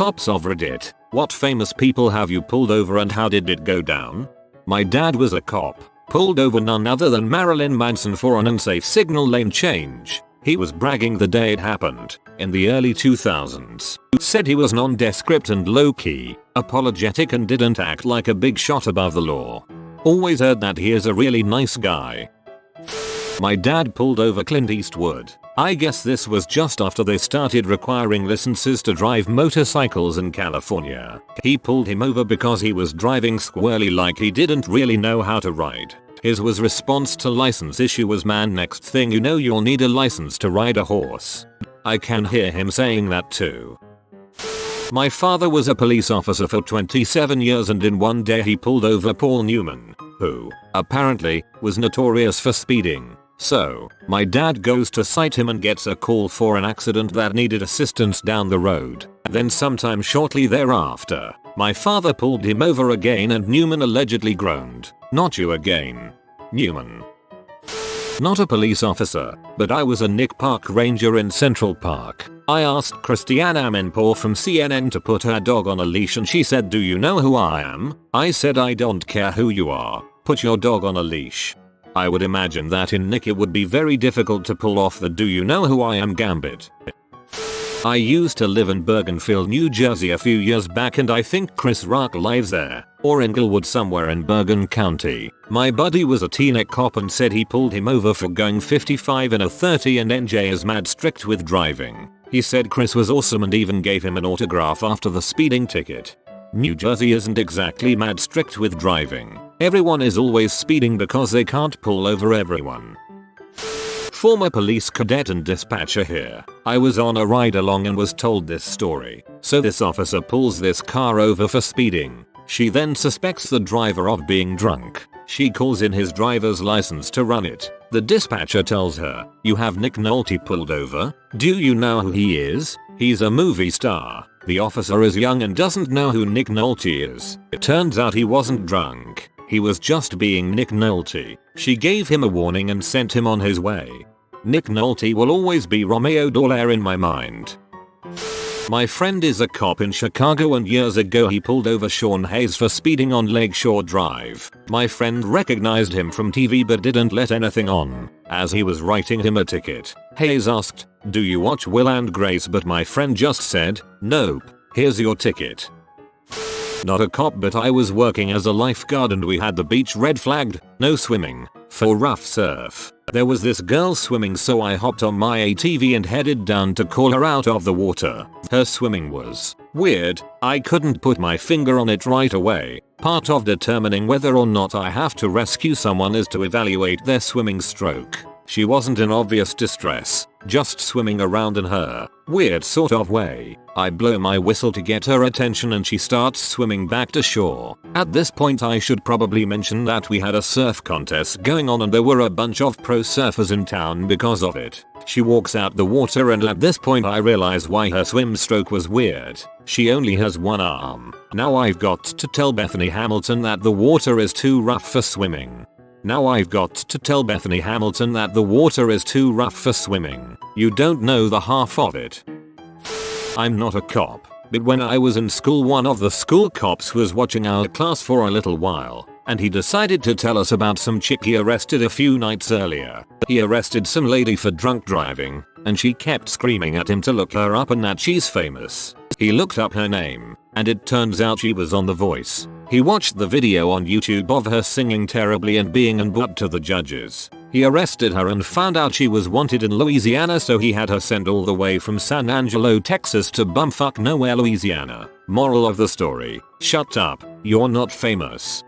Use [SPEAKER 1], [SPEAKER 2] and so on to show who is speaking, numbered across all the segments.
[SPEAKER 1] Cops of Reddit, what famous people have you pulled over and how did it go down? My dad was a cop. Pulled over none other than Marilyn Manson for an unsafe signal lane change. He was bragging the day it happened, in the early 2000s. Said he was nondescript and low-key, apologetic and didn't act like a big shot above the law. Always heard that he is a really nice guy. My dad pulled over Clint Eastwood. I guess this was just after they started requiring licenses to drive motorcycles in California. He pulled him over because he was driving squirrely like he didn't really know how to ride. His response to license issue was, man, next thing you know you'll need a license to ride a horse. I can hear him saying that too. My father was a police officer for 27 years and in one day he pulled over Paul Newman, who, apparently, was notorious for speeding. So, my dad goes to cite him and gets a call for an accident that needed assistance down the road. Then sometime shortly thereafter, my father pulled him over again and Newman allegedly groaned, "Not you again, Newman." Not a police officer, but I was a Nick Park ranger in Central Park. I asked Christiane Amanpour from CNN to put her dog on a leash and she said, "Do you know who I am?" I said, "I don't care who you are, put your dog on a leash." I would imagine that in Nick it would be very difficult to pull off the "do you know who I am" gambit. I used to live in Bergenfield, New Jersey a few years back and I think Chris Rock lives there, or Inglewood, somewhere in Bergen County. My buddy was a teenage cop and said he pulled him over for going 55 in a 30 and NJ is mad strict with driving. He said Chris was awesome and even gave him an autograph after the speeding ticket. New Jersey isn't exactly mad strict with driving. Everyone is always speeding because they can't pull over everyone. Former police cadet and dispatcher here. I was on a ride along and was told this story. So this officer pulls this car over for speeding. She then suspects the driver of being drunk. She calls in his driver's license to run it. The dispatcher tells her, "You have Nick Nolte pulled over? Do you know who he is? He's a movie star." The officer is young and doesn't know who Nick Nolte is. It turns out he wasn't drunk. He was just being Nick Nolte. She gave him a warning and sent him on his way. Nick Nolte will always be Romeo Dallaire in my mind. My friend is a cop in Chicago and years ago he pulled over Sean Hayes for speeding on Lakeshore Drive. My friend recognized him from TV but didn't let anything on. As he was writing him a ticket, Hayes asked, "Do you watch Will and Grace?" But my friend just said, "Nope, here's your ticket." Not a cop, but I was working as a lifeguard and we had the beach red flagged, no swimming, for rough surf. There was this girl swimming so I hopped on my ATV and headed down to call her out of the water. Her swimming was weird. I couldn't put my finger on it right away. Part of determining whether or not I have to rescue someone is to evaluate their swimming stroke. She wasn't in obvious distress, just swimming around in her weird sort of way. I blow my whistle to get her attention and she starts swimming back to shore. At this point I should probably mention that we had a surf contest going on and there were a bunch of pro surfers in town because of it. She walks out the water and at this point I realize why her swim stroke was weird. She only has one arm. Now I've got to tell Bethany Hamilton that the water is too rough for swimming. You don't know the half of it. I'm not a cop, but when I was in school one of the school cops was watching our class for a little while, and he decided to tell us about some chick he arrested a few nights earlier. He arrested some lady for drunk driving, and she kept screaming at him to look her up and that she's famous. He looked up her name, and it turns out she was on The Voice. He watched the video on YouTube of her singing terribly and being an butt to the judges. He arrested her and found out she was wanted in Louisiana, so he had her sent all the way from San Angelo, Texas to bumfuck nowhere, Louisiana. Moral of the story: shut up, you're not famous.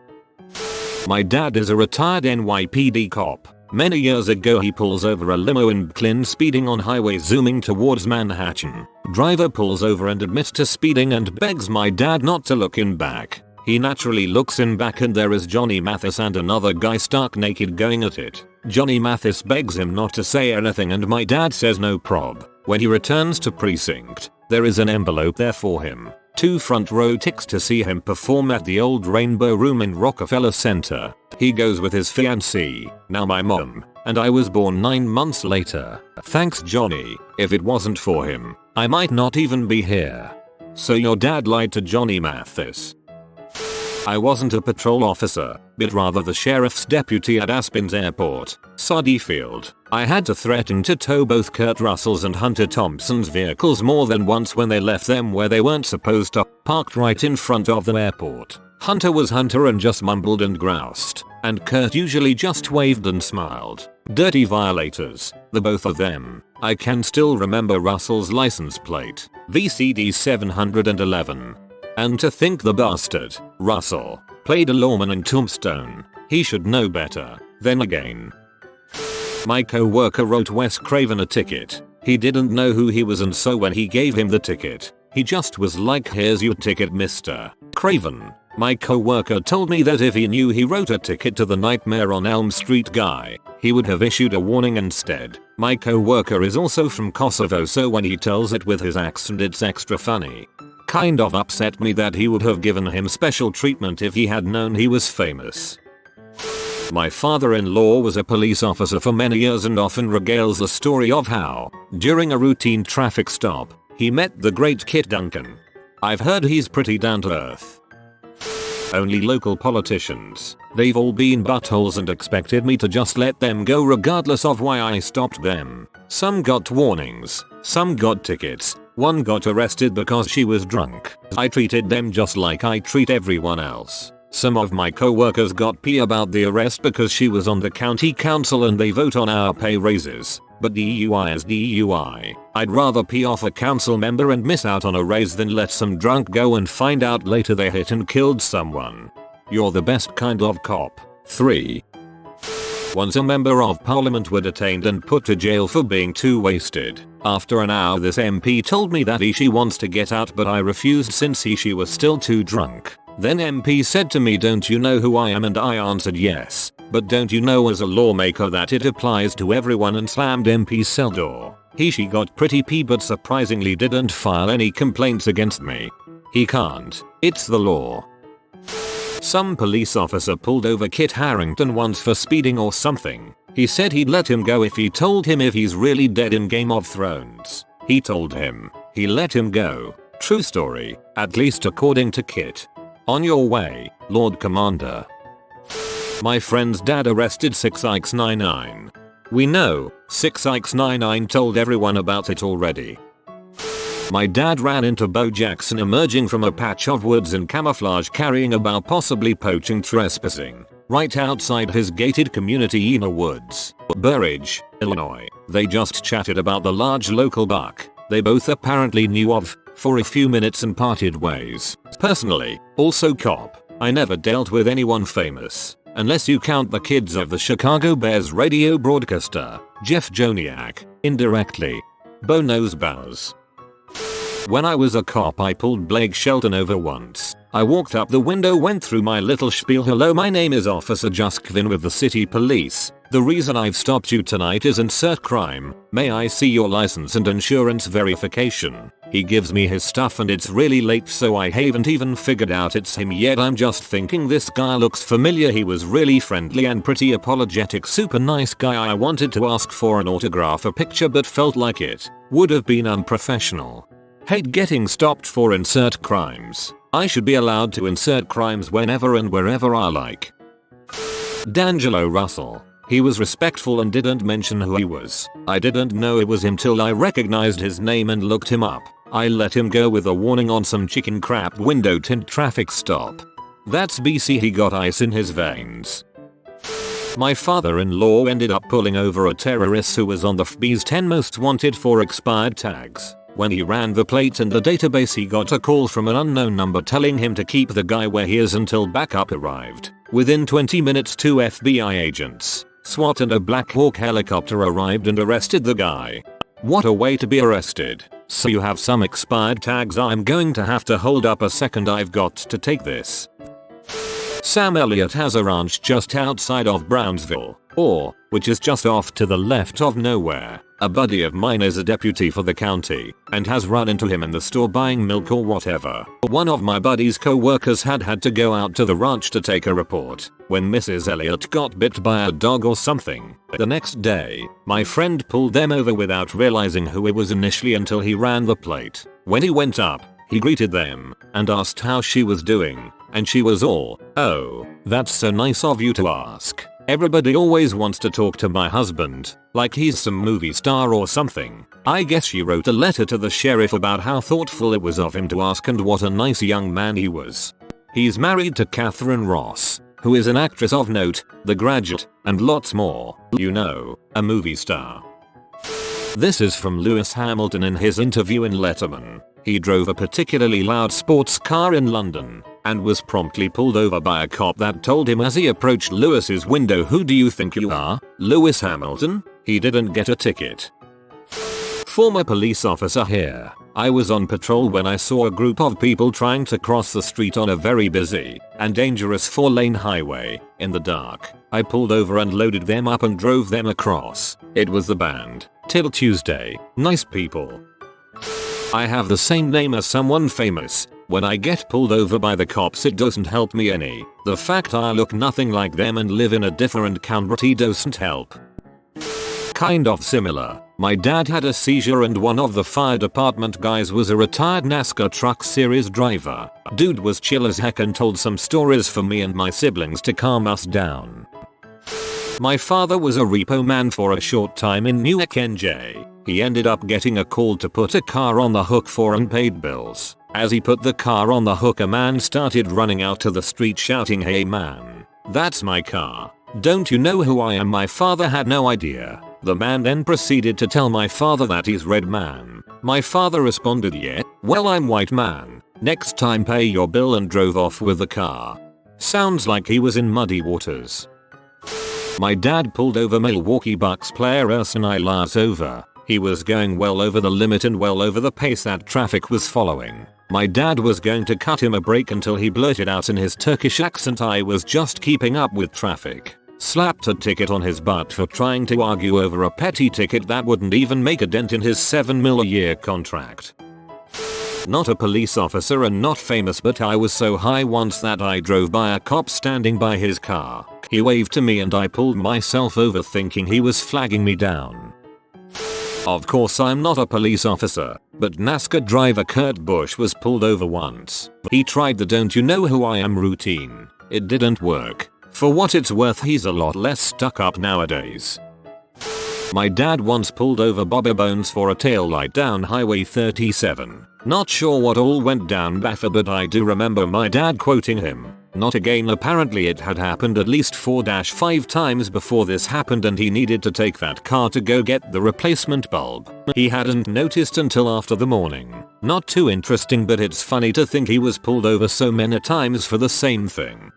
[SPEAKER 1] My dad is a retired NYPD cop. Many years ago he pulls over a limo in Brooklyn speeding on highway zooming towards Manhattan. Driver pulls over and admits to speeding and begs my dad not to look in back. He naturally looks in back and there is Johnny Mathis and another guy stark naked going at it. Johnny Mathis begs him not to say anything and my dad says no prob. When he returns to precinct, there is an envelope there for him. 2 front row ticks to see him perform at the old Rainbow Room in Rockefeller Center. He goes with his fiancée, now my mom, and I was born 9 months later. Thanks Johnny, if it wasn't for him, I might not even be here. So your dad lied to Johnny Mathis. I wasn't a patrol officer, but rather the sheriff's deputy at Aspen's airport, Soddy Field. I had to threaten to tow both Kurt Russell's and Hunter Thompson's vehicles more than once when they left them where they weren't supposed to, parked right in front of the airport. Hunter was Hunter and just mumbled and groused, and Kurt usually just waved and smiled. Dirty violators, the both of them. I can still remember Russell's license plate, VCD 711. And to think the bastard, Russell, played a lawman in Tombstone. He should know better. Then again, my co-worker wrote Wes Craven a ticket. He didn't know who he was, and so when he gave him the ticket, he just was like, "Here's your ticket, Mr. Craven." My co-worker told me that if he knew he wrote a ticket to the Nightmare on Elm Street guy, he would have issued a warning instead. My co-worker is also from Kosovo, so when he tells it with his accent it's extra funny. Kind of upset me that he would have given him special treatment if he had known he was famous. My father-in-law was a police officer for many years and often regales the story of how, during a routine traffic stop, he met the great Kit Duncan. I've heard he's pretty down to earth. Only local politicians. They've all been buttholes and expected me to just let them go regardless of why I stopped them. Some got warnings, some got tickets, one got arrested because she was drunk. I treated them just like I treat everyone else. Some of my co-workers got pee about the arrest because she was on the county council and they vote on our pay raises. But DUI is DUI. I'd rather pee off a council member and miss out on a raise than let some drunk go and find out later they hit and killed someone. You're the best kind of cop. 3. Once a member of parliament were detained and put to jail for being too wasted. After an hour this MP told me that she wants to get out, but I refused since she was still too drunk. Then MP said to me, "Don't you know who I am?" And I answered yes. "But don't you know as a lawmaker that it applies to everyone?" and slammed MP's cell door. She got pretty pee but surprisingly didn't file any complaints against me. He can't. It's the law. Some police officer pulled over Kit Harington once for speeding or something. He said he'd let him go if he told him if he's really dead in Game of Thrones. He told him. He let him go. True story, at least according to Kit. On your way, Lord Commander. My friend's dad arrested 6X99. We know, 6X99 told everyone about it already. My dad ran into Bo Jackson emerging from a patch of woods in camouflage carrying a bow, possibly poaching trespassing, right outside his gated community in the woods, Burridge, Illinois. They just chatted about the large local buck they both apparently knew of for a few minutes and parted ways. Personally, also cop, I never dealt with anyone famous, unless you count the kids of the Chicago Bears radio broadcaster, Jeff Joniak, indirectly. Bo knows bows. When I was a cop I pulled Blake Shelton over once. I walked up the window, went through my little spiel, "Hello, my name is Officer Juskvin with the city police. The reason I've stopped you tonight is insert crime. May I see your license and insurance verification?" He gives me his stuff and it's really late, so I haven't even figured out it's him yet. I'm just thinking this guy looks familiar. He was really friendly and pretty apologetic, super nice guy. I wanted to ask for an autograph, a picture, but felt like it would have been unprofessional. Hate getting stopped for insert crimes. I should be allowed to insert crimes whenever and wherever I like. D'Angelo Russell. He was respectful and didn't mention who he was. I didn't know it was him till I recognized his name and looked him up. I let him go with a warning on some chicken crap window tint traffic stop. That's BC. He got ice in his veins. My father-in-law ended up pulling over a terrorist who was on the FBI's 10 most wanted for expired tags. When he ran the plate in the database he got a call from an unknown number telling him to keep the guy where he is until backup arrived. Within 20 minutes 2 FBI agents, SWAT and a Black Hawk helicopter arrived and arrested the guy. What a way to be arrested. "So you have some expired tags? I'm going to have to hold up a second, I've got to take this." Sam Elliott has a ranch just outside of Brownsville, which is just off to the left of nowhere. A buddy of mine is a deputy for the county and has run into him in the store buying milk or whatever. One of my buddy's co-workers had to go out to the ranch to take a report when Mrs. Elliott got bit by a dog or something. The next day, my friend pulled them over without realizing who it was initially until he ran the plate. When he went up, He greeted them and asked how she was doing, and she was all, "Oh, that's so nice of you to ask. Everybody always wants to talk to my husband, like he's some movie star or something." I guess she wrote a letter to the sheriff about how thoughtful it was of him to ask and what a nice young man he was. He's married to Catherine Ross, who is an actress of note, The Graduate, and lots more. You know, a movie star. This is from Lewis Hamilton in his interview in Letterman. He drove a particularly loud sports car in London and was promptly pulled over by a cop that told him as he approached Lewis's window, "Who do you think you are, Lewis Hamilton?" He didn't get a ticket. Former police officer here. I was on patrol when I saw a group of people trying to cross the street on a very busy and dangerous 4-lane highway in the dark. I pulled over and loaded them up and drove them across. It was the band. Till Tuesday. Nice people. I have the same name as someone famous. When I get pulled over by the cops it doesn't help me any. The fact I look nothing like them and live in a different country doesn't help. Kind of similar. My dad had a seizure and one of the fire department guys was a retired NASCAR truck series driver. Dude was chill as heck and told some stories for me and my siblings to calm us down. My father was a repo man for a short time in Newark, NJ. He ended up getting a call to put a car on the hook for unpaid bills. As he put the car on the hook, a man started running out to the street shouting, "Hey man, that's my car. Don't you know who I am?" My father had no idea. The man then proceeded to tell my father that he's red man. My father responded, "Yeah, well I'm white man. Next time pay your bill," and drove off with the car. Sounds like he was in muddy waters. My dad pulled over Milwaukee Bucks player Ersan Ilyasova. He was going well over the limit and well over the pace that traffic was following. My dad was going to cut him a break until he blurted out in his Turkish accent, "I was just keeping up with traffic." Slapped a ticket on his butt for trying to argue over a petty ticket that wouldn't even make a dent in his $7 million a year contract. Not a police officer and not famous, but I was so high once that I drove by a cop standing by his car. He waved to me and I pulled myself over thinking he was flagging me down. Of course I'm not a police officer, but NASCAR driver Kurt Busch was pulled over once. He tried the "don't you know who I am" routine. It didn't work. For what it's worth, he's a lot less stuck up nowadays. My dad once pulled over Bobby Bones for a taillight down Highway 37. Not sure what all went down Baffa, but I do remember my dad quoting him. "Not again." Apparently it had happened at least 4-5 times before this happened and he needed to take that car to go get the replacement bulb. He hadn't noticed until after the morning. Not too interesting, but it's funny to think he was pulled over so many times for the same thing.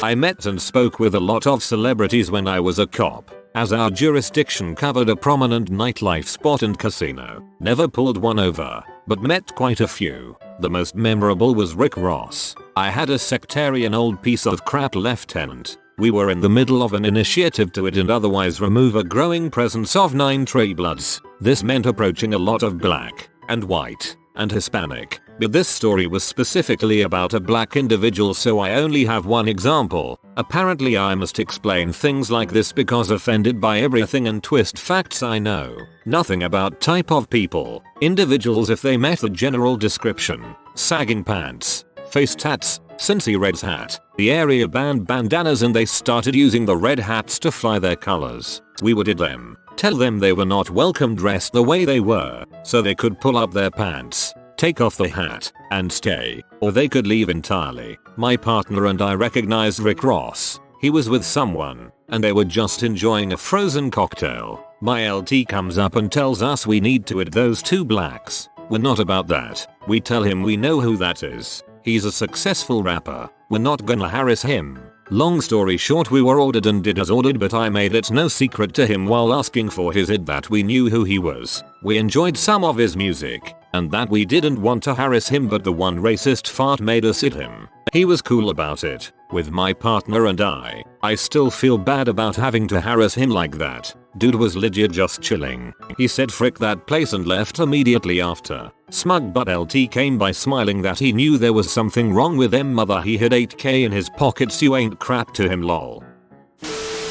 [SPEAKER 1] I met and spoke with a lot of celebrities when I was a cop, as our jurisdiction covered a prominent nightlife spot and casino. Never pulled one over, but met quite a few. The most memorable was Rick Ross. I had a sectarian old piece of crap lieutenant. We were in the middle of an initiative to it and otherwise remove a growing presence of 9 Trey Bloods. This meant approaching a lot of black and white and Hispanic, but this story was specifically about a black individual, so I only have one example. Apparently I must explain things like this because offended by everything and twist facts I know nothing about type of people, individuals if they met the general description: sagging pants, face tats, Cincy Reds hat. The area banned bandanas and they started using the red hats to fly their colors. We would them, tell them they were not welcome dressed the way they were, so they could pull up their pants, take off the hat, and stay, or they could leave entirely. My partner and I recognized Rick Ross. He was with someone, and they were just enjoying a frozen cocktail. My LT comes up and tells us we need to add those 2 blacks. We're not about that. We tell him we know who that is. He's a successful rapper. We're not gonna harass him. Long story short, we were ordered and did as ordered, but I made it no secret to him while asking for his ID that we knew who he was. We enjoyed some of his music, and that we didn't want to harass him, but the one racist fart made us hit him. He was cool about it. With my partner and I still feel bad about having to harass him like that. Dude was legit just chilling. He said frick that place and left immediately after. Smug but LT came by smiling that he knew there was something wrong with him. Mother, he had 8k in his pockets, you ain't crap to him lol.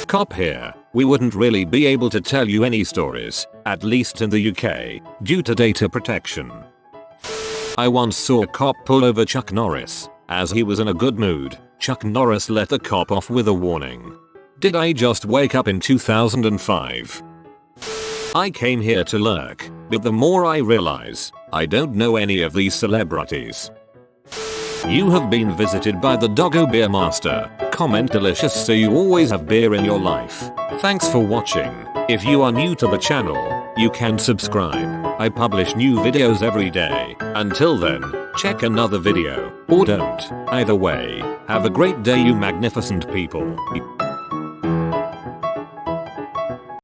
[SPEAKER 1] Cop here. We wouldn't really be able to tell you any stories, at least in the UK, due to data protection. I once saw a cop pull over Chuck Norris. As he was in a good mood, Chuck Norris let the cop off with a warning. Did I just wake up in 2005? I came here to lurk, but the more I realize, I don't know any of these celebrities. You have been visited by the Doggo Beer Master. Comment delicious so you always have beer in your life. Thanks for watching. If you are new to the channel, you can subscribe. I publish new videos every day. Until then, check another video, or don't. Either way, have a great day you magnificent people.